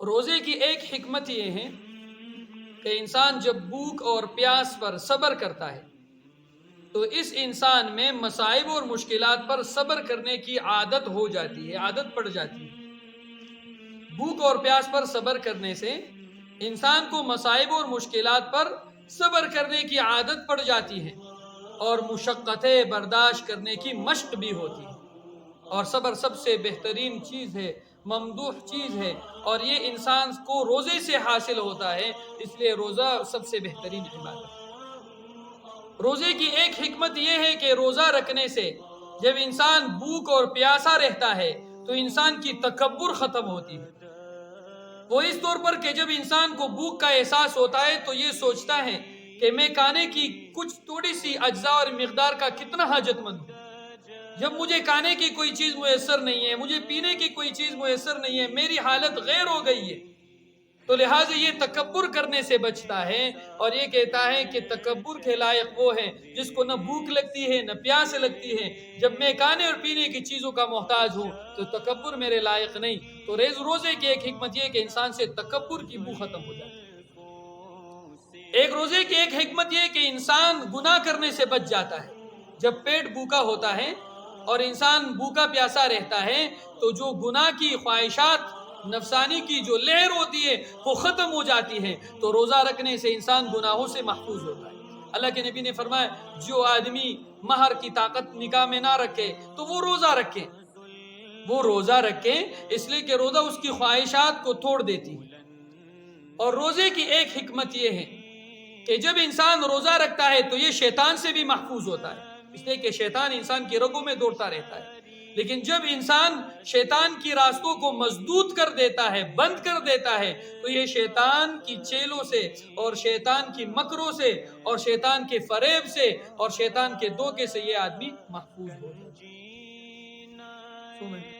روزے کی ایک حکمت یہ ہے کہ انسان جب بھوک اور پیاس پر صبر کرتا ہے تو اس انسان میں مصائب اور مشکلات پر صبر کرنے کی عادت ہو جاتی ہے، عادت پڑ جاتی ہے۔ بھوک اور پیاس پر صبر کرنے سے انسان کو مصائب اور مشکلات پر صبر کرنے کی عادت پڑ جاتی ہے اور مشقتیں برداشت کرنے کی مشق بھی ہوتی ہے۔ اور صبر سب سے بہترین چیز ہے، ممدوح چیز ہے، اور یہ انسان کو روزے سے حاصل ہوتا ہے، اس لیے روزہ سب سے بہترین عبادت ہے۔ روزے کی ایک حکمت یہ ہے کہ روزہ رکھنے سے جب انسان بھوک اور پیاسا رہتا ہے تو انسان کی تکبر ختم ہوتی ہے۔ وہ اس طور پر کہ جب انسان کو بھوک کا احساس ہوتا ہے تو یہ سوچتا ہے کہ میں کھانے کی کچھ تھوڑی سی اجزاء اور مقدار کا کتنا حاجت مند ہوں۔ جب مجھے کھانے کی کوئی چیز میسر نہیں ہے، مجھے پینے کی کوئی چیز میسر نہیں ہے، میری حالت غیر ہو گئی ہے، تو لہٰذا یہ تکبر کرنے سے بچتا ہے اور یہ کہتا ہے کہ تکبر کے لائق وہ ہے جس کو نہ بھوک لگتی ہے نہ پیاس لگتی ہے۔ جب میں کھانے اور پینے کی چیزوں کا محتاج ہوں تو تکبر میرے لائق نہیں۔ تو روزے کی ایک حکمت یہ کہ انسان سے تکبر کی بو ختم ہو جاتی ہے۔ ایک روزے کی ایک حکمت یہ کہ انسان گناہ کرنے سے بچ جاتا ہے۔ جب پیٹ بھوکا ہوتا ہے اور انسان بھوکا پیاسا رہتا ہے تو جو گناہ کی خواہشات نفسانی کی جو لہر ہوتی ہے وہ ختم ہو جاتی ہے، تو روزہ رکھنے سے انسان گناہوں سے محفوظ ہوتا ہے۔ اللہ کے نبی نے فرمایا جو آدمی مہر کی طاقت نکاح میں نہ رکھے تو وہ روزہ رکھے، وہ روزہ رکھے، اس لیے کہ روزہ اس کی خواہشات کو توڑ دیتی ہے۔ اور روزے کی ایک حکمت یہ ہے کہ جب انسان روزہ رکھتا ہے تو یہ شیطان سے بھی محفوظ ہوتا ہے، اس لیے کہ شیطان انسان کی رگوں میں دوڑتا رہتا ہے۔ لیکن جب انسان شیطان کی راستوں کو مسدود کر دیتا ہے، بند کر دیتا ہے، تو یہ شیطان کی چیلوں سے اور شیطان کی مکروں سے اور شیطان کے فریب سے اور شیطان کے دھوکے سے یہ آدمی محفوظ ہو جاتا ہے۔